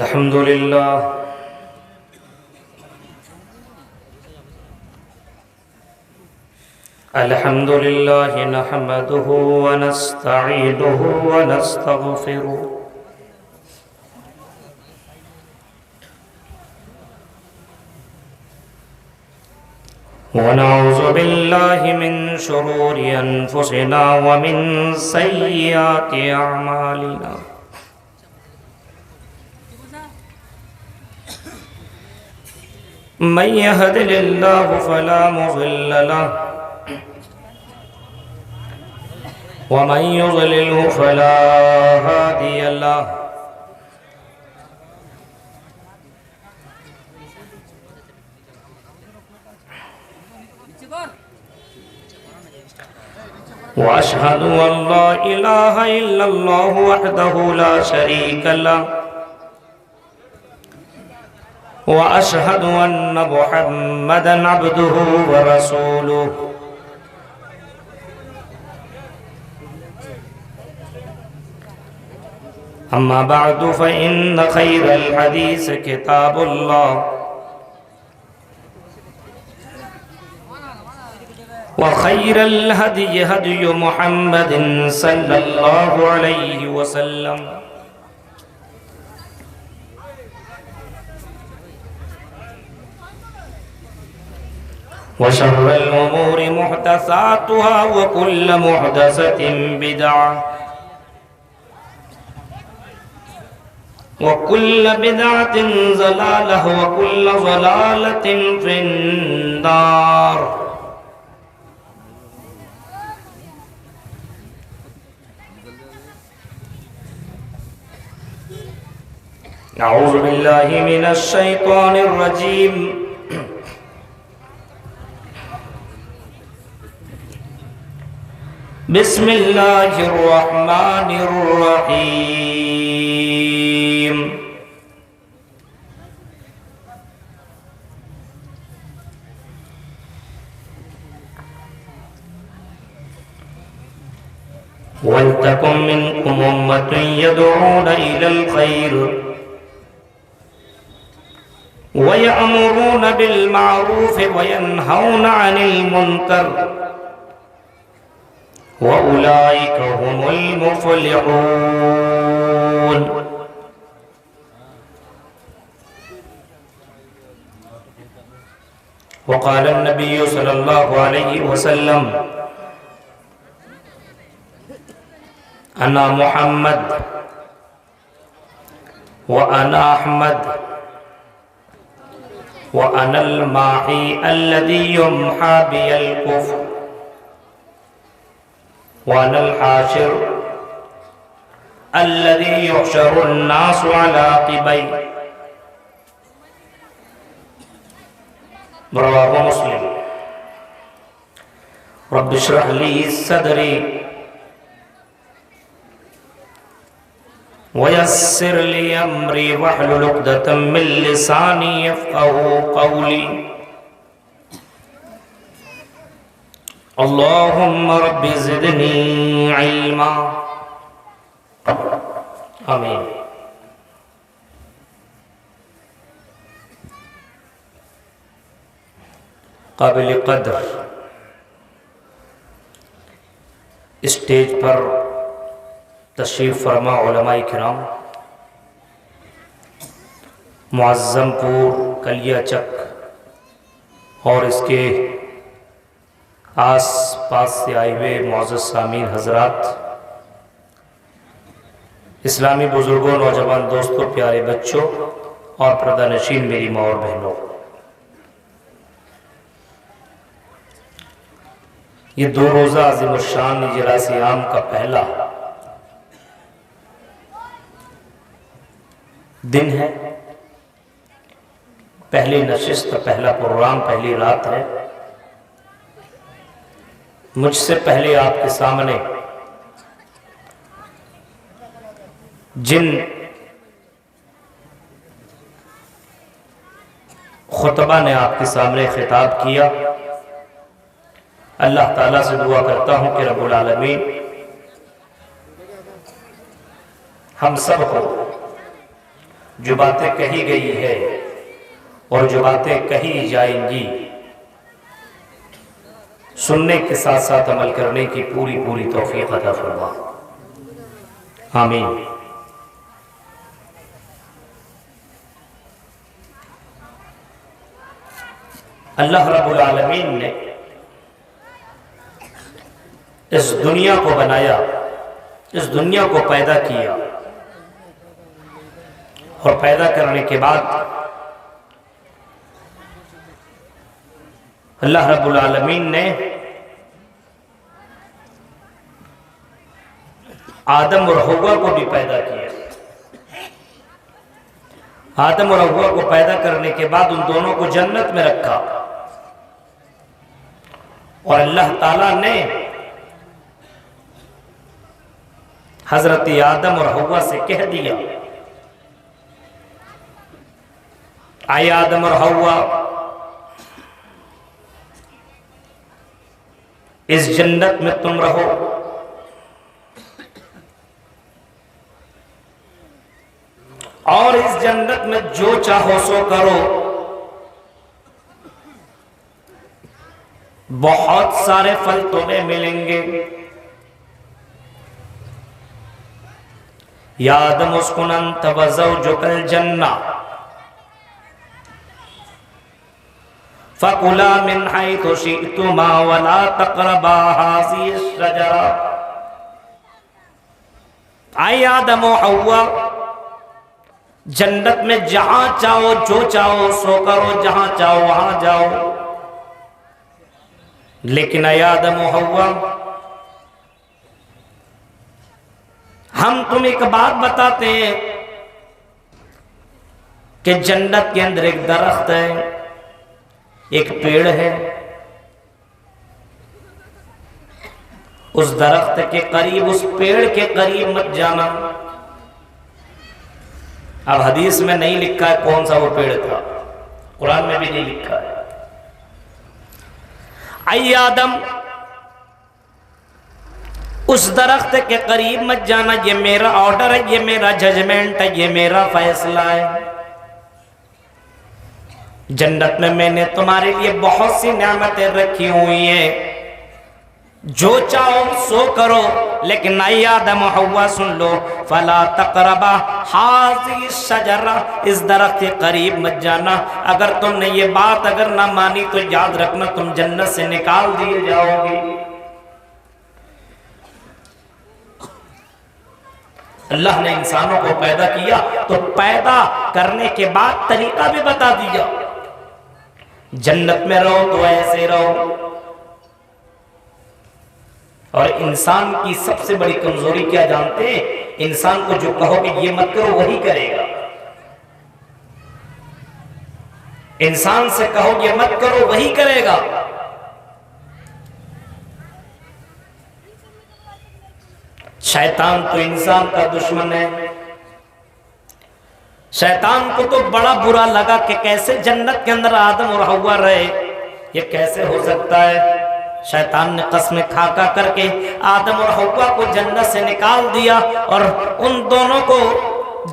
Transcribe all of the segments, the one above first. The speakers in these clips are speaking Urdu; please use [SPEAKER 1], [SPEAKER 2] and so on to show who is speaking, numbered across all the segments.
[SPEAKER 1] الحمد لله نحمده ونستعينه ونستغفره ونعوذ بالله من شرور أنفسنا ومن سيئات أعمالنا من يهد الله فلا مضل له ومن يضلله فلا هادي له وأشهد أن لا إله إلا الله وحده لا شريك له وأشهد أن محمدًا عبده ورسوله أما بعد فإن خير الحديث كتاب الله وخير الهدي هدي محمد صلى الله عليه وسلم وشر الأمور محدثاتها وكل محدثة بدعة وكل بدعة ضلالة وكل ضلالة في النار أعوذ بالله من الشيطان الرجيم بسم الله الرحمن الرحيم ولتكن منكم أمة يدعون إلى الخير ويأمرون بالمعروف وينهون عن المنكر وأولئك هم المفلحون وقال النبي صلى الله عليه وسلم أنا محمد وأنا أحمد وأنا الماحي الذي يمحى بي الكفر وأنا الحاشر الذي يحشر الناس على عقبي رواه مسلم رب اشرح لي صدري ويسر لي أمري واحلل عقدة من لساني يفقهوا قولي اللهم رب زدني علما آمین قابل قدر اسٹیج پر تشریف فرما علماء کرام، معظم پور کلیا چک اور اس کے آس پاس سے آئے ہوئے معزز سامعین حضرات، اسلامی بزرگوں، نوجوان دوستوں، پیارے بچوں اور پردہ نشین میری ماں اور بہنوں، یہ 2 روزہ عظیم الشان اجلاس عام کا پہلا دن ہے، پہلی نشست، پہلا پروگرام، پہلی رات ہے۔ مجھ سے پہلے آپ کے سامنے جن خطبہ نے آپ کے سامنے خطاب کیا، اللہ تعالیٰ سے دعا کرتا ہوں کہ رب العالمین ہم سب کو جو باتیں کہی گئی ہے اور جو باتیں کہی جائیں گی، سننے کے ساتھ ساتھ عمل کرنے کی پوری پوری توفیق عطا فرما، آمین۔ اللہ رب العالمین نے اس دنیا کو بنایا، اس دنیا کو پیدا کیا، اور پیدا کرنے کے بعد اللہ رب العالمین نے آدم اور حوا کو بھی پیدا کیا۔ آدم اور حوا کو پیدا کرنے کے بعد ان دونوں کو جنت میں رکھا، اور اللہ تعالیٰ نے حضرت آدم اور حوا سے کہہ دیا، اے آدم اور حوا، اس جنت میں تم رہو، اور اس جنت میں جو چاہو سو کرو، بہت سارے پھل تمہیں ملیں گے۔ یا آدم اسکن انت وزوجک الجنہ فَكُلَا مِنْ حَيْثُ شِئْتُمَا وَلَا تَقْرَبَا هَٰذِهِ الشَّجَرَةَ۔ اے آدم و حوا، جنت میں جہاں چاہو جو چاہو سو کرو، جہاں چاہو وہاں جاؤ، لیکن اے آدم و حوا، ہم تمہیں ایک بات بتاتے ہیں کہ جنت کے اندر ایک درخت ہے، ایک پیڑ ہے، اس درخت کے قریب، اس پیڑ کے قریب مت جانا۔ اب حدیث میں نہیں لکھا ہے کون سا وہ پیڑ تھا، قرآن میں بھی نہیں لکھا ہے۔ اے آدم، اس درخت کے قریب مت جانا، یہ میرا آرڈر ہے، یہ میرا ججمنٹ ہے، یہ میرا فیصلہ ہے۔ جنت میں نے تمہارے لیے بہت سی نعمتیں رکھی ہوئی ہیں، جو چاہو سو کرو، لیکن اے آدم و حوا سن لو، فَلَا تَقْرَبَا هَٰذِهِ الشَّجَرَةَ، اس درخت کے قریب مت جانا۔ اگر تم نے یہ بات اگر نہ مانی تو یاد رکھنا تم جنت سے نکال دیے جاؤ گے۔ اللہ نے انسانوں کو پیدا کیا تو پیدا کرنے کے بعد طریقہ بھی بتا دیا، جنت میں رہو تو ایسے رہو۔ اور انسان کی سب سے بڑی کمزوری کیا جانتے ہیں؟ انسان کو جو کہو کہ یہ مت کرو وہی کرے گا۔ انسان سے کہو یہ مت کرو وہی کرے گا۔ شیطان تو انسان کا دشمن ہے۔ شیطان کو تو بڑا برا لگا کہ کیسے جنت کے اندر آدم اور حوا رہے، یہ کیسے ہو سکتا ہے۔ شیطان نے قسم کھا کر کے آدم اور حوا کو جنت سے نکال دیا، اور ان دونوں کو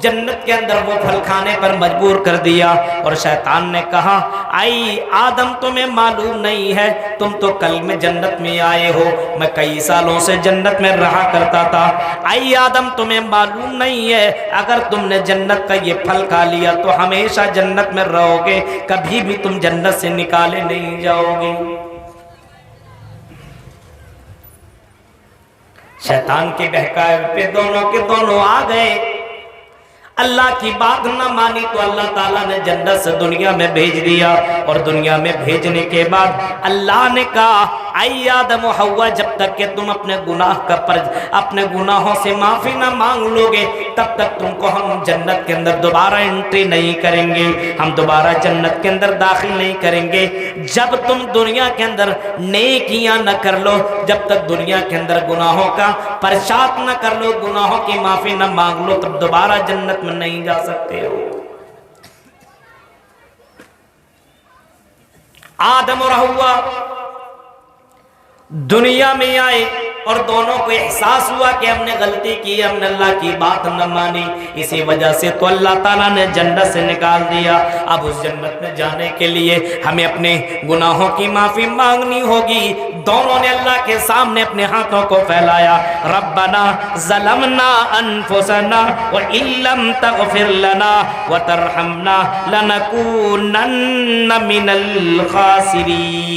[SPEAKER 1] جنت کے اندر وہ پھل کھانے پر مجبور کر دیا۔ اور شیطان نے کہا، اے آدم تمہیں معلوم نہیں ہے، تم تو کل میں جنت میں آئے ہو، میں کئی سالوں سے جنت میں رہا کرتا تھا۔ اے آدم تمہیں معلوم نہیں ہے، اگر تم نے جنت کا یہ پھل کھا لیا تو ہمیشہ جنت میں رہو گے، کبھی بھی تم جنت سے نکالے نہیں جاؤ گے۔ شیطان کے بہکائے پہ دونوں کے دونوں آ گئے۔ اللہ کی بات نہ مانی تو اللہ تعالیٰ نے جنت سے دنیا میں بھیج دیا، اور دنیا میں بھیجنے کے بعد اللہ نے کہا، اے آدم و حوا، جب تک کہ تم اپنے گناہوں سے معافی نہ مانگ لو گے، تب تک تم کو ہم جنت کے اندر دوبارہ انٹری نہیں کریں گے، ہم دوبارہ جنت کے اندر داخل نہیں کریں گے۔ جب تم دنیا کے اندر نیکیاں نہ کر لو، جب تک دنیا کے اندر گناہوں کا پرشات نہ کر لو، گناہوں کی معافی نہ مانگ لو، تب دوبارہ جنت میں نہیں جا سکتے ہو۔ آدم اور حوا دنیا میں آئے، اور دونوں کو احساس ہوا کہ ہم نے غلطی کی، ہم نے اللہ کی بات نہ مانی، اسی وجہ سے تو اللہ تعالیٰ نے جنت سے نکال دیا۔ اب اس جنت میں جانے کے لیے ہمیں اپنے گناہوں کی معافی مانگنی ہوگی۔ دونوں نے اللہ کے سامنے اپنے ہاتھوں کو پھیلایا، ربنا ظلمنا انفسنا وان لم تغفر لنا وترحمنا لنکونن من الخاسرین۔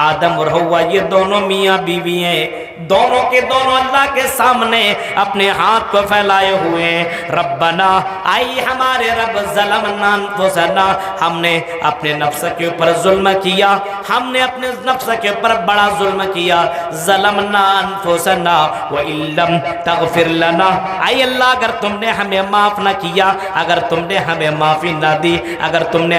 [SPEAKER 1] آدم اور حوا یہ دونوں میاں بیوی ہیں، دونوں کے دونوں اللہ کے سامنے اپنے ہاتھ کو پھیلائے ہوئے ہیں، ربنا آئی ہمارے رب ظلمنا انفسنا، ہم نے اپنے نفس کے اوپر ظلم کیا، ہم نے اپنے نفس کے اوپر بڑا ظلم کیا، ظلمنا انفسنا وان لم تغفر لنا، آئی اللہ اگر تم نے ہمیں معاف نہ کیا، اگر تم نے ہمیں معافی نہ دی، اگر تم نے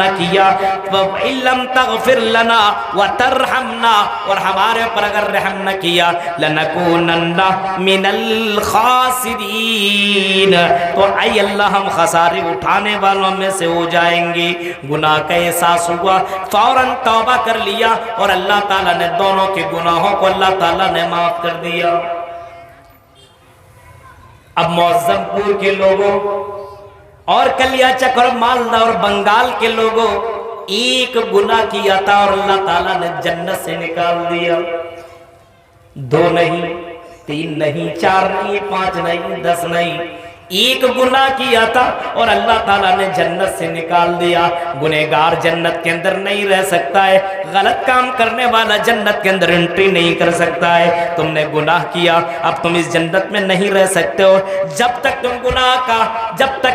[SPEAKER 1] نہ کیا، وان لم تغفر لنا وترحمنا، اور ہمارے پر اگر رحم نہ کیا، لنکونن من الخاسرین، تو اے اللہ ہم خسارے اٹھانے والوں میں سے ہو جائیں گے۔ گناہ کا احساس ہوا، فوراً توبہ کر لیا، اور اللہ تعالیٰ نے دونوں کے گناہوں کو اللہ تعالیٰ نے معاف کر دیا۔ اب معظم پور کے لوگوں اور کلیا چک اور مالدہ اور بنگال کے لوگوں ایک گناہ کیا تھا اور اللہ تعالیٰ نے جنت سے نکال دیا، 2 نہیں، 3 نہیں، 4 نہیں، 5 نہیں، 10 نہیں، ایک گناہ کیا تھا اور اللہ تعالیٰ نے جنت سے نکال دیا۔ گنہگار جنت کے اندر نہیں رہ سکتا ہے، غلط کام کرنے والا جنت کے اندر انٹری نہیں کر سکتا ہے۔ تم نے گناہ کیا، اب تم اس جنت میں نہیں رہ سکتے ہو جب تک تم گناہ کا، جب تک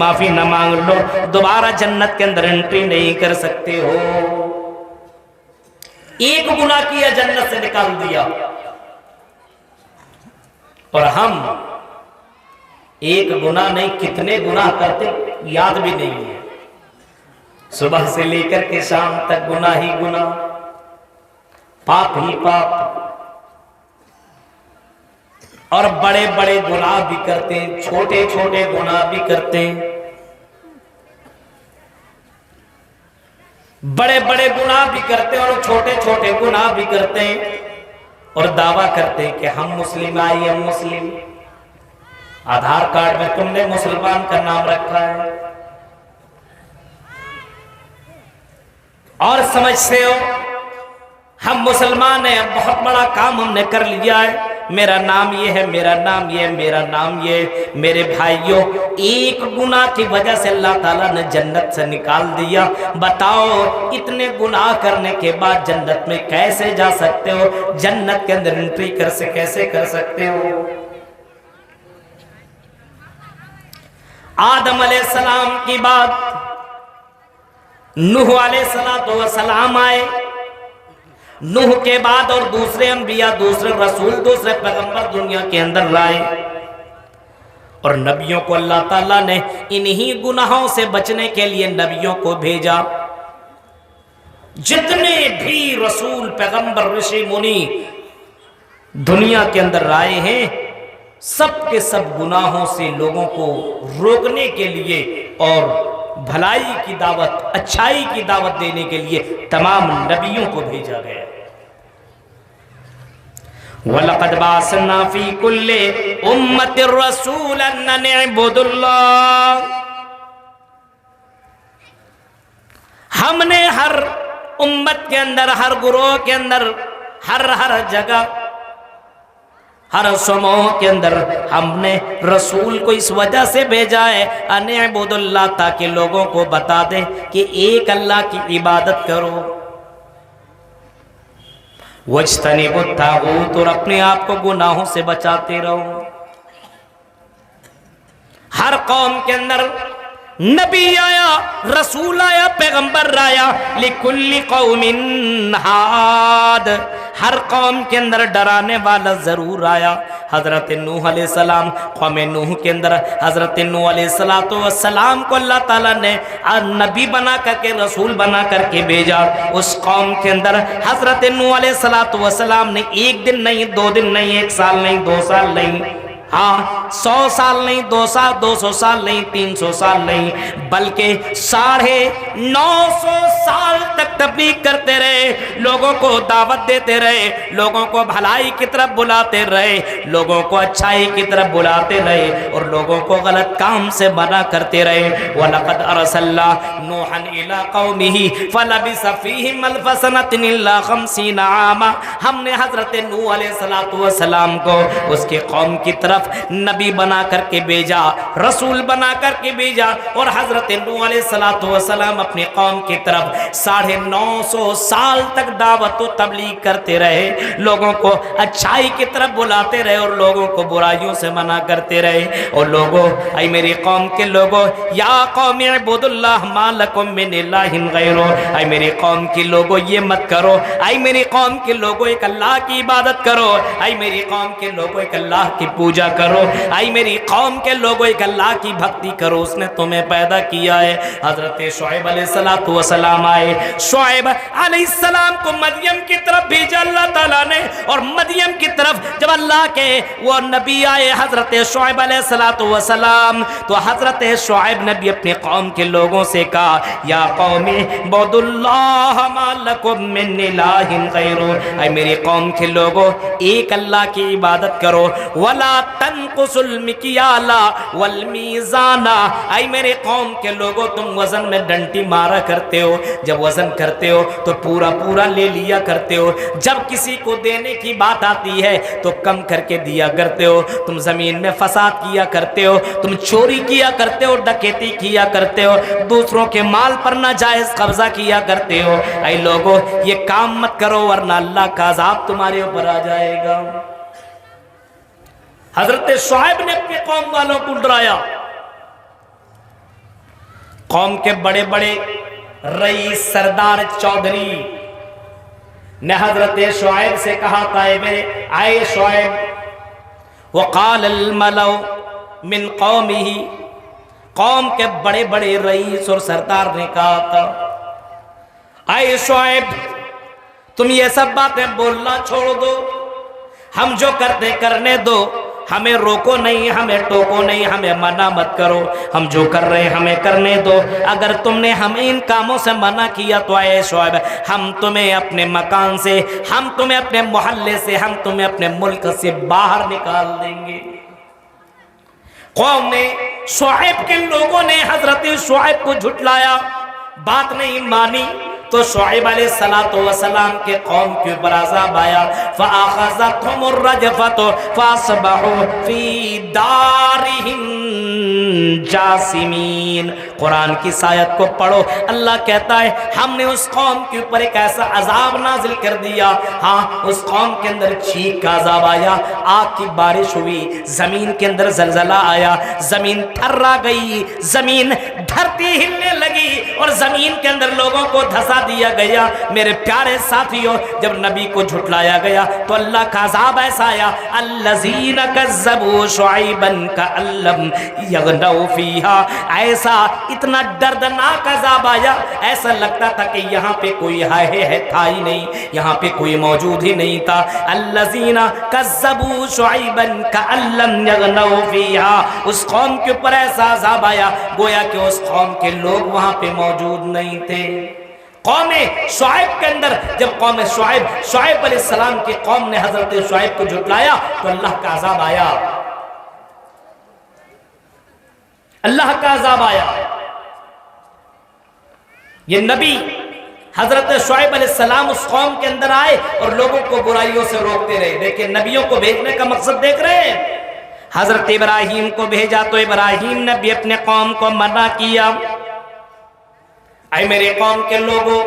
[SPEAKER 1] معافی نہ مانگ لو، دوبارہ جنت کے اندر انٹری نہیں کر سکتے ہو۔ ایک گناہ کیا جنت سے نکال دیا، اور ہم ایک گناہ نہیں کتنے گناہ کرتے یاد بھی نہیں ہے، صبح سے لے کر کے شام تک گناہ ہی گناہ، پاپ ہی پاپ، اور بڑے بڑے گناہ بھی کرتے ہیں، چھوٹے چھوٹے گناہ بھی کرتے ہیں، بڑے بڑے گناہ بھی کرتے ہیں اور چھوٹے چھوٹے گناہ بھی کرتے ہیں، اور دعویٰ کرتے ہیں کہ ہم مسلم آئی، ہم مسلم، آدھار کارڈ میں تم نے مسلمان کا نام رکھا ہے، اور سمجھتے ہو ہم مسلمان ہیں، بہت بڑا کام ہم نے کر لیا ہے، میرا نام یہ ہے، میرا نام یہ ہے، میرا نام یہ ہے۔ میرے بھائیوں، ایک گناہ کی وجہ سے اللہ تعالیٰ نے جنت سے نکال دیا۔ بتاؤ اتنے گناہ کرنے کے بعد جنت میں کیسے جا سکتے ہو؟ جنت کے اندر انٹری کیسے کر سکتے ہو؟ آدم علیہ السلام کی بعد نوح علیہ السلام آئے، نوح کے بعد اور دوسرے انبیاء، دوسرے رسول، دوسرے پیغمبر دنیا کے اندر لائے، اور نبیوں کو اللہ تعالیٰ نے انہی گناہوں سے بچنے کے لیے نبیوں کو بھیجا۔ جتنے بھی رسول، پیغمبر، رشی منی دنیا کے اندر آئے ہیں، سب کے سب گناہوں سے لوگوں کو روکنے کے لیے اور بھلائی کی دعوت، اچھائی کی دعوت دینے کے لیے تمام نبیوں کو بھیجا گیا۔ وَلَقَدْ بَعَثْنَا فِي كُلِّ أُمَّةٍ رَسُولًا أَنِ اعْبُدُوا اللَّهَ، ہم نے ہر امت کے اندر، ہر گروہ کے اندر، ہر جگہ، ہر سموہ کے اندر ہم نے رسول کو اس وجہ سے بھیجا ہے، ان اعبدوا اللہ، تاکہ لوگوں کو بتا دیں کہ ایک اللہ کی عبادت کرو، واجتنبوا الطاغوت، اور اپنے آپ کو گناہوں سے بچاتے رہو۔ ہر قوم کے اندر نبی آیا، رسول آیا، پیغمبر آیا، لِكُلِّ قَوْمٍ ہاد، ہر قوم کے اندر ڈرانے والا ضرور آیا۔ حضرت نوح علیہ السلام، قوم نوح کے اندر حضرت نوح علیہ السلام کو اللہ تعالیٰ نے نبی بنا کر کے، رسول بنا کر کے بھیجا۔ اس قوم کے اندر حضرت نوح علیہ السلام نے 1 دن نہیں، 2 دن نہیں، 1 سال نہیں، 2 سال نہیں، ہاں 100 سال نہیں، 200 سال نہیں، 300 سال نہیں، بلکہ 950 سال تک تبلیغ کرتے رہے، لوگوں کو دعوت دیتے رہے، لوگوں کو بھلائی کی طرف بلاتے رہے، لوگوں کو اچھائی کی طرف بلاتے رہے، اور لوگوں کو غلط کام سے منع کرتے رہے۔ وَلَقَدْ أَرْسَلْنَا نُوحًا إِلَىٰ قَوْمِهِ فَلَبِثَ فِيهِمْ أَلْفَ سَنَةٍ إِلَّا 50 عَامًا، ہم نے حضرت نوح علیہ السلام کو اس کے قوم کی طرف نبی بنا کر کے بھیجا، رسول بنا کر کے بھیجا، اور حضرت نوح علیہ السلام اپنی قوم کی طرف 950 سال تک دعوت و تبلیغ کرتے رہے، لوگوں کو اچھائی کی طرف بلاتے رہے اور لوگوں کو برائیوں سے منع کرتے رہے۔ اور لوگوں، اے میری قوم کے لوگوں، یا قوم اعبدوا اللہ ما لکم من الہ غیرہ، اے میری قوم کے لوگوں یہ مت کرو، اے میری قوم کے لوگوں ایک اللہ کی عبادت کرو، اے میری قوم کے لوگوں ایک اللہ کی پوجا کرو، اے میری قوم کے لوگوں ایک اللہ کی بھکتی کرو، اس نے تمہیں پیدا کیا ہے۔ حضرت شعیب علیہ السلام آئے، شعیب علیہ السلام کو مدین کی طرف بھیجا اللہ تعالیٰ نے، اور مدین کی طرف جب اللہ کے وہ نبی آئے حضرت شعیب علیہ السلام، تو حضرت شعیب نبی اپنے قوم کے لوگوں سے کہا، یا قوم اعبدوا اللہ ما لکم من الہ غیرہ، اے میری قوم کے لوگوں ایک اللہ کی عبادت کرو، ولا تنقصوا المکیال والمیزان، اے میرے قوم کے لوگوں تم وزن میں ڈنٹی مارا کرتے ہو، جب وزن کرتے ہو تو پورا پورا لے لیا کرتے ہو، جب کسی کو دینے کی بات آتی ہے تو کم کر کے دیا کرتے ہو، تم زمین میں فساد کیا کرتے ہو، تم چوری کیا کرتے ہو، ڈکیتی کیا کرتے ہو، دوسروں کے مال پر ناجائز قبضہ کیا کرتے ہو، اے لوگوں یہ کام مت کرو ورنہ اللہ کا عذاب تمہارے اوپر آ جائے گا۔ حضرت شعیب نے اپنے قوم والوں کو ڈرایا۔ قوم کے بڑے بڑے رئیس سردار چودھری نے حضرت شعیب سے کہا تھا، اے شعیب، وقال الملأ من قومه، قوم کے بڑے بڑے رئیس اور سردار نے کہا تھا، اے شعیب تم یہ سب باتیں بولنا چھوڑ دو، ہم جو کرتے کرنے دو، ہمیں روکو نہیں، ہمیں ٹوکو نہیں، ہمیں منع مت کرو، ہم جو کر رہے ہیں ہمیں کرنے دو، اگر تم نے ہمیں ان کاموں سے منع کیا تو اے شعیب ہم تمہیں اپنے مکان سے، ہم تمہیں اپنے محلے سے، ہم تمہیں اپنے ملک سے باہر نکال دیں گے۔ قوم نے، شعیب کے لوگوں نے حضرت شعیب کو جھٹلایا، بات نہیں مانی، تو شعیب علیہ السلام کے قوم کے اوپر عذاب آیا، فَأَخَذَتْهُمُ الرَّجْفَةُ فَأَصْبَحُوا فِي دَارِهِمْ جَاثِمِينَ۔ قرآن کی آیت کو پڑھو، اللہ کہتا ہے ہم نے اس قوم کے اوپر ایک ایسا عذاب نازل کر دیا، ہاں اس قوم کے اندر چھینک کا عذاب آیا، آگ کی بارش ہوئی، زمین کے اندر زلزلہ آیا، زمین تھرا گئی، زمین دھرتی ہلنے لگی، اور زمین کے اندر لوگوں کو دھسا دیا گیا۔ میرے پیارے ساتھیوں، جب نبی کو جھٹلایا گیا تو اللہ کا عذاب ایسا آیا، الذین کذبوا شعیبا کأن لم یغنوا فیہا، ایسا اتنا دردناک عذاب آیا، ایسا لگتا تھا کہ یہاں پہ کوئی تھا ہی نہیں، یہاں پہ کوئی موجود ہی نہیں تھا۔ الذین کذبوا شعیبا کأن لم یغنوا فیہا، اس قوم کے اوپر ایسا عذاب آیا گویا کہ اس قوم کے لوگ وہاں پہ موجود نہیں تھے۔ قوم شعیب کے اندر جب قوم شعیب علیہ السلام کی قوم نے حضرت شعیب کو جھٹلایا تو اللہ کا عذاب آیا، اللہ کا عذاب آیا۔ یہ نبی حضرت شعیب علیہ السلام اس قوم کے اندر آئے اور لوگوں کو برائیوں سے روکتے رہے۔ دیکھیں نبیوں کو بھیجنے کا مقصد دیکھ رہے ہیں، حضرت ابراہیم کو بھیجا تو ابراہیم نے بھی اپنے قوم کو منع کیا، اے میرے قوم کے لوگوں،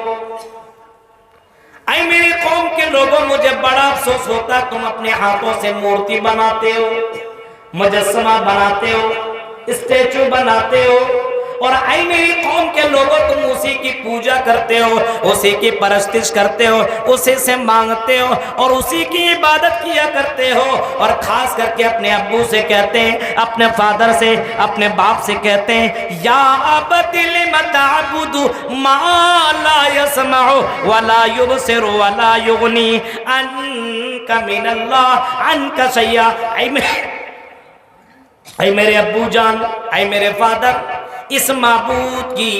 [SPEAKER 1] اے میری قوم کے لوگوں، مجھے بڑا افسوس ہوتا تم اپنے ہاتھوں سے مورتی بناتے ہو، مجسمہ بناتے ہو، اسٹیچو بناتے ہو، اور اے میری قوم کے لوگوں تم اسی کی پوجا کرتے ہو، اسی کی پرستش کرتے ہو، اسی سے مانگتے ہو اور اسی کی عبادت کیا کرتے ہو، اور خاص کر کے اپنے ابو سے کہتے ہیں، اپنے فادر سے، اپنے باپ سے کہتے ہیں، یا ابت لم تعبد ما لا يسمع ولا يبصر ولا يغني عنك من اللہ عنك شیئا۔ اے میرے ابو جان، اے میرے فادر، اس معبود کی،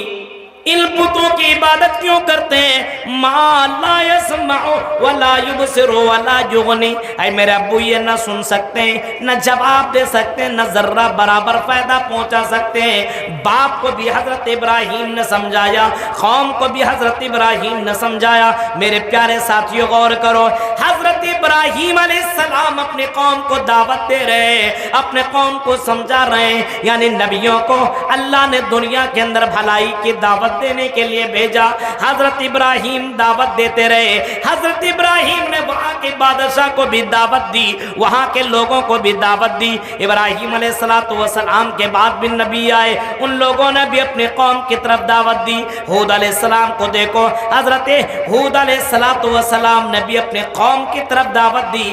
[SPEAKER 1] ان بتوں کی عبادت کیوں کرتے ہیں؟ ما لا يسمع ولا يبصر ولا يغني، اے میرے ابو یہ نہ سن سکتے ہیں، نہ جواب دے سکتے ہیں، نہ ذرہ برابر فائدہ پہنچا سکتے ہیں۔ باپ کو بھی حضرت ابراہیم نے سمجھایا، قوم کو بھی حضرت ابراہیم نے سمجھایا۔ میرے پیارے ساتھیوں غور کرو، حضرت ابراہیم علیہ السلام اپنے قوم کو دعوت دے رہے ہیں، اپنے قوم کو سمجھا رہے ہیں، یعنی نبیوں کو اللہ نے دنیا کے اندر بھلائی کی دعوت دینے کے لیے بھیجا۔ حضرت ابراہیم دعوت دیتے رہے، حضرت ابراہیم نے وہاں کے بادشاہ کو بھی دعوت دی، وہاں کے لوگوں کو بھی دعوت دی۔ ابراہیم علیہ السلام کے بعد بھی نبی آئے، ان لوگوں نے بھی اپنے قوم کی طرف دعوت دی۔ ہود علیہ السلام کو دیکھو، حضرت ہود علیہ السلام نے بھی اپنے قوم کی طرف دعوت دی۔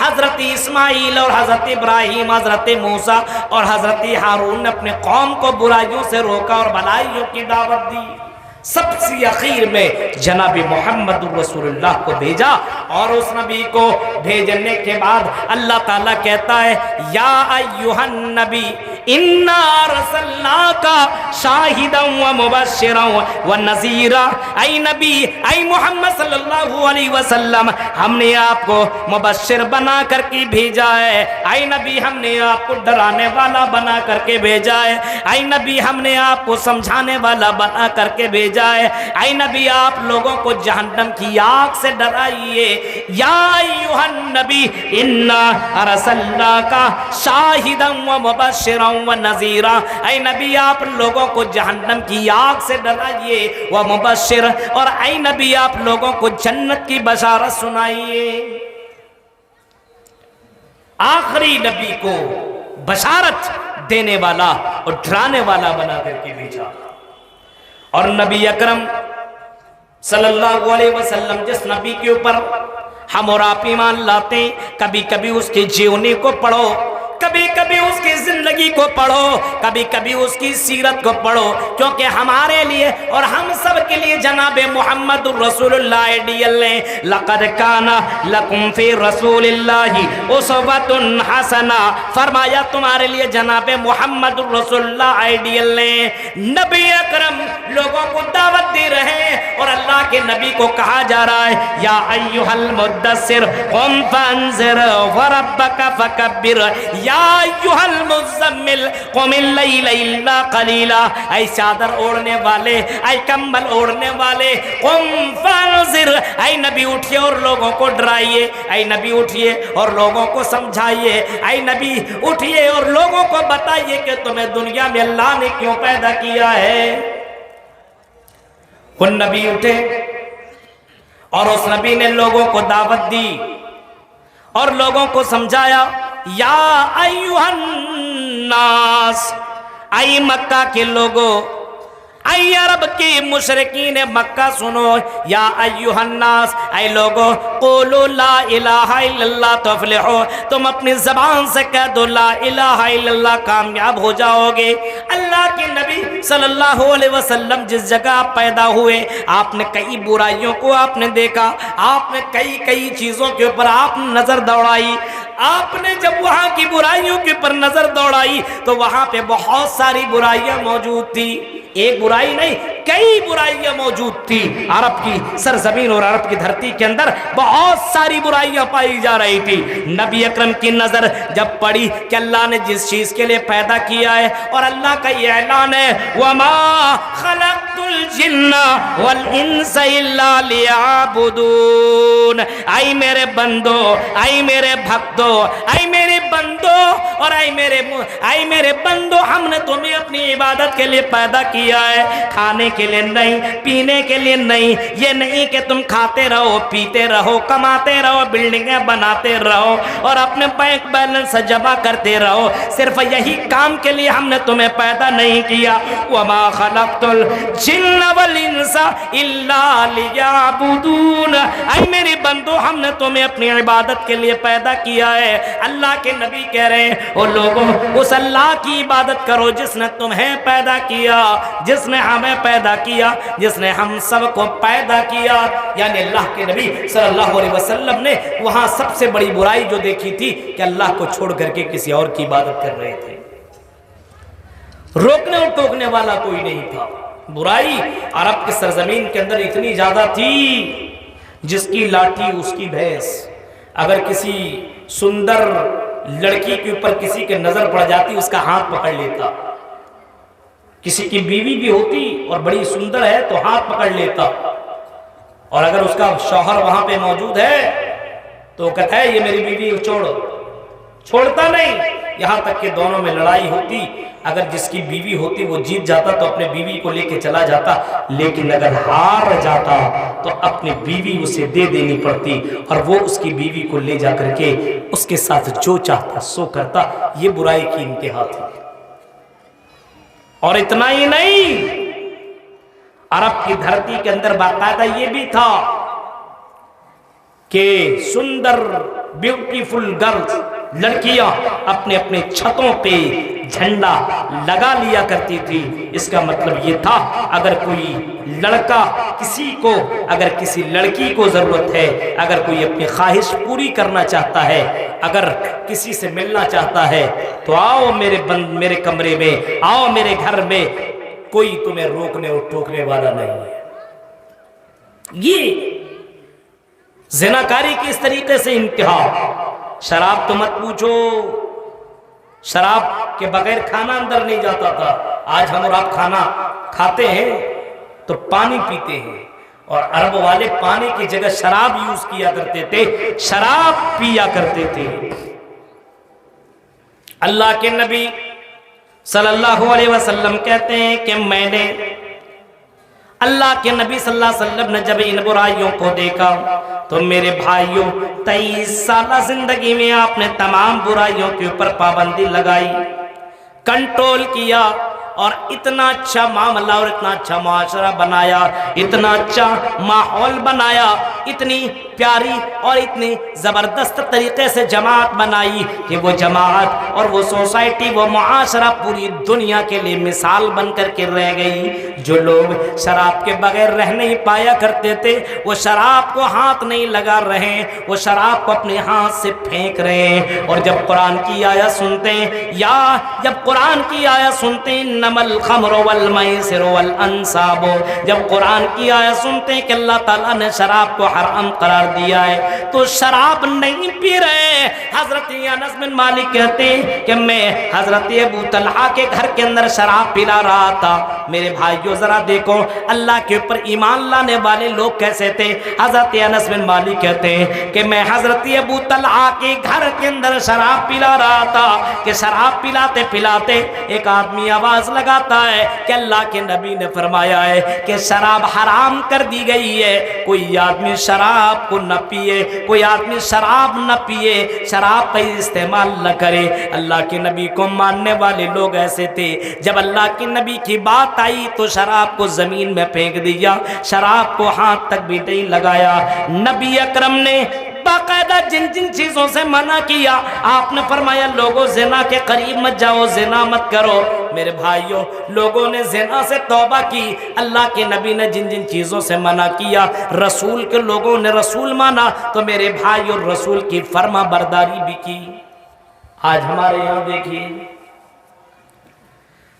[SPEAKER 1] حضرت اسماعیل اور حضرت ابراہیم، حضرت موسیٰ اور حضرت ہارون نے اپنے قوم کو برائیوں سے روکا اور بھلائیوں کی دعوت دی۔ سب سے اخیر میں جناب محمد رسول اللہ کو بھیجا، اور اس نبی کو بھیجنے کے بعد اللہ تعالیٰ کہتا ہے یا ایھا النبی انا ارسلناک شاہدا ومبشرا ونذیرا، اے نبی، اے محمد صلی اللہ علیہ وسلم، ہم نے آپ کو مبشر بنا کر کے بھیجا ہے، اے نبی ہم نے آپ کو ڈرانے والا بنا کر کے بھیجا ہے، اے نبی ہم نے آپ کو سمجھانے والا بنا کر کے بھیجا ہے، اے نبی آپ لوگوں کو جہنم کی آگ سے ڈرائیے۔ یا ایھا النبی انا ارسلناک شاہدا ومبشرا ونذیرا، اے نبی آپ لوگوں کو جہنم کی آگ سے ڈرائیے، ومبشر، اور اے نبی آپ لوگوں کو جنت کی بشارت سنائیے۔ آخری نبی کو بشارت دینے والا اور ڈرانے والا بنا کر کے بھیجا۔ اور نبی اکرم صلی اللہ علیہ وسلم جس نبی کے اوپر ہم اور آپ ایمان لاتے ہیں، کبھی کبھی اس کی جیونی کو پڑھو، کبھی کبھی اس کی زندگی کو پڑھو، کبھی کبھی اس کی سیرت کو پڑھو، کیونکہ ہمارے لیے اور ہم سب کے لیے جناب محمد رسول اللہ آئیڈیل ہے۔ لقد کان لکم فی رسول اللہ اسوۃ حسنہ، فرمایا تمہارے لیے جناب محمد رسول اللہ آئیڈیل ہے۔ نبی اکرم لوگوں کو دعوت دے رہے ہیں، اور اللہ کے نبی کو کہا جا رہا ہے یا ایھا المدثر قم فانذر وربک فکبر، یا ایھا المزمل قم اللیل الا قلیلا، اے چادر اوڑھنے والے، اے کمبل اوڑھنے والے، قم فانذر، اے نبی اٹھئے اور لوگوں کو ڈرائیے، اے نبی اٹھئے اور لوگوں کو سمجھائیے، اے نبی اٹھئے اور لوگوں کو بتائیے کہ تمہیں دنیا میں اللہ نے کیوں پیدا کیا ہے۔ ان نبی اٹھے اور اس نبی نے لوگوں کو دعوت دی اور لوگوں کو سمجھایا یا ایھا الناس، اے مکہ کے لوگوں، اے عرب کی مشرکین مکہ سنو، یا ایھا الناس، اے لوگوں، قولوا لا الہ الا اللہ تفلحوا، تم اپنی زبان سے کہہ دو لا الہ الا اللہ، کامیاب ہو جاؤ گے۔ اللہ کے نبی صلی اللہ علیہ وسلم جس جگہ پیدا ہوئے، آپ نے کئی برائیوں کو آپ نے دیکھا، آپ نے کئی چیزوں کے اوپر آپ نے نظر دوڑائی۔ آپ نے جب وہاں کی برائیوں کے اوپر نظر دوڑائی تو وہاں پہ بہت ساری برائیاں موجود تھی، ایک برائی نہیں کئی برائیاں موجود تھی۔ عرب کی سرزمین اور عرب کی دھرتی کے اندر بہت ساری برائیاں پائی جا رہی تھی۔ نبی اکرم کی نظر جب پڑی کہ اللہ نے جس چیز کے لیے پیدا کیا ہے، اور اللہ کا یہ اعلان ہے وَمَا خَلَقْتُ الْجِنَّ وَالْإِنسَ إِلَّا لِيَعْبُدُونَ، اے میرے بندو، اے میرے بھکتو، اے میرے بندو اور اے میرے بندو، ہم نے تمہیں اپنی عبادت کے لیے پیدا کیا ہے، کھانے کے لیے نہیں، پینے کے لیے نہیں۔ یہ نہیں کہ تم کھاتے رہو، پیتے رہو، کماتے رہو، بلڈنگیں بناتے رہو اور اپنے بینک بیلنس جمع کرتے رہو، صرف یہی کام کے لیے ہم نے تمہیں پیدا نہیں کیا۔ وَمَا خَلَقْتُ الْجِنَّ وَالْإِنسَ إِلَّا لِيَعْبُدُونَ، اے میرے بندو، ہم نے تمہیں اپنی عبادت کے لیے پیدا کیا ہے۔ اللہ کے نبی کہہ رہے ہیں او لوگوں اس اللہ کی عبادت کرو جس نے تمہیں پیدا کیا، جس نے ہمیں پیدا کیا، جس نے ہم سب کو پیدا کیا۔ یعنی اللہ کے نبی صلی اللہ علیہ وسلم نے وہاں سب سے بڑی برائی جو دیکھی تھی کہ اللہ کو چھوڑ کر کے کسی اور کی عبادت کر رہے تھے، روکنے اور ٹوکنے والا کوئی نہیں تھا۔ برائی عرب کی سرزمین کے اندر اتنی زیادہ تھی، جس کی لاٹھی اس کی بھینس۔ اگر کسی سندر لڑکی کے اوپر کسی کے نظر پڑ جاتی اس کا ہاتھ پکڑ لیتا، کسی کی بیوی بھی ہوتی اور بڑی سندر ہے تو ہاتھ پکڑ لیتا، اور اگر اس کا شوہر وہاں پہ موجود ہے تو کہتا ہے یہ میری بیوی چھوڑتا نہیں، یہاں تک کہ دونوں میں لڑائی ہوتی۔ اگر جس کی بیوی ہوتی وہ جیت جاتا تو اپنے بیوی کو لے کے چلا جاتا، لیکن اگر ہار جاتا تو اپنی بیوی اسے دے دینی پڑتی، اور وہ اس کی بیوی کو لے جا کر کے اس کے ساتھ جو چاہتا سو کرتا۔ یہ برائی کی انتہا تھی۔ اور اتنا ہی نہیں، عرب کی دھرتی کے اندر باقاعدہ یہ بھی تھا کہ سندر بیوٹیفل گرلز لڑکیاں اپنے اپنے چھتوں پہ جھنڈا لگا لیا کرتی تھی۔ اس کا مطلب یہ تھا اگر کوئی لڑکا اگر کسی لڑکی کو ضرورت ہے، اگر کوئی اپنی خواہش پوری کرنا چاہتا ہے، اگر کسی سے ملنا چاہتا ہے تو آؤ میرے کمرے میں، آؤ میرے گھر میں، کوئی تمہیں روکنے اور ٹوکنے والا نہیں ہے۔ یہ زناکاری کی اس طریقے سے انتہا۔ شراب تو مت پوچھو، شراب کے بغیر کھانا اندر نہیں جاتا تھا۔ آج ہم اور آپ کھانا کھاتے ہیں تو پانی پیتے ہیں، اور عرب والے پانی کی جگہ شراب یوز کیا کرتے تھے، شراب پیا کرتے تھے۔ اللہ کے نبی صلی اللہ علیہ وسلم کہتے ہیں کہ میں نے اللہ کے نبی صلی اللہ علیہ وسلم نے جب ان برائیوں کو دیکھا تو میرے بھائیوں 23 سالہ زندگی میں آپ نے تمام برائیوں کے اوپر پابندی لگائی، کنٹرول کیا، اور اتنا اچھا معاملہ اور اتنا اچھا معاشرہ بنایا، اتنا اچھا ماحول بنایا، اتنی پیاری اور اتنی زبردست طریقے سے جماعت بنائی کہ وہ جماعت اور وہ سوسائٹی، وہ معاشرہ پوری دنیا کے لیے مثال بن کر کے رہ گئی۔ جو لوگ شراب کے بغیر رہ نہیں پایا کرتے تھے، وہ شراب کو ہاتھ نہیں لگا رہے ہیں، وہ شراب کو اپنے ہاتھ سے پھینک رہے ہیں۔ اور جب قرآن کی آیت سنتے ہیں، جب قرآن کی آیت سنتے ہیں انما الخمر والمیسر والانصاب، جب قرآن کی آیت سنتے ہیں کہ اللہ تعالیٰ نے شراب کو حرام قرار دیا ہے تو شراب نہیں پی رہے۔ حضرت انس بن مالک کہتے ہیں کہ میں حضرت ابو طلحہ کے گھر کے اندر شراب پلا رہا تھا۔ میرے بھائیو ذرا دیکھو اللہ کے اوپر ایمان لانے والے لوگ کیسے تھے۔ حضرت انس بن مالک کہتے ہیں کہ میں حضرت ابو طلحہ کے گھر کے اندر شراب پلا رہا تھا کہ شراب پلاتے پلاتے ایک آدمی آواز لگاتا ہے کہ اللہ کے نبی نے فرمایا ہے کہ شراب حرام کر دی گئی ہے، کوئی آدمی شراب کو نہ پیے، کوئی آدمی شراب نہ پیے، شراب کا استعمال نہ کرے۔ اللہ کے نبی کو ماننے والے لوگ ایسے تھے، جب اللہ کے نبی کی بات آئی تو شراب کو زمین میں پھینک دیا، شراب کو ہاتھ تک بھی نہیں لگایا۔ نبی اکرم نے باقاعدہ جن جن چیزوں سے منع کیا، آپ نے فرمایا لوگوں زنا کے قریب مت جاؤ، زنا مت کرو۔ میرے بھائیوں لوگوں نے زنا سے توبہ کی، اللہ کے نبی نے جن جن چیزوں سے منع کیا، رسول کے لوگوں نے رسول مانا تو میرے بھائیوں رسول کی فرما برداری بھی کی۔ آج ہمارے یہاں دیکھیے،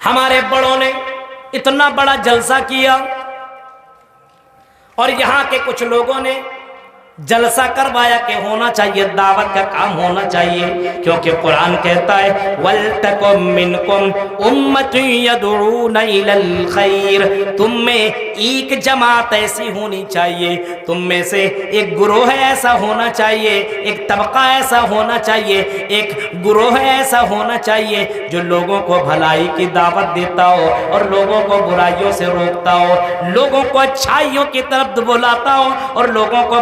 [SPEAKER 1] ہمارے بڑوں نے اتنا بڑا جلسہ کیا اور یہاں کے کچھ لوگوں نے جلسہ کروایا کہ ہونا چاہیے، دعوت کا کام ہونا چاہیے، کیونکہ قرآن کہتا ہے وَلْتَكُمْ مِنْكُمْ أُمَّةٌ يَدْعُونَ إِلَى الْخَيْرِ، تم میں ایک جماعت ایسی ہونی چاہیے، تم میں سے ایک گروہ ایسا ہونا چاہیے، ایک طبقہ ایسا ہونا چاہیے، ایک گروہ ایسا ہونا چاہیے جو لوگوں کو بھلائی کی دعوت دیتا ہو اور لوگوں کو برائیوں سے روکتا ہو، لوگوں کو اچھائیوں کی طرف بلاتا ہو اور لوگوں کو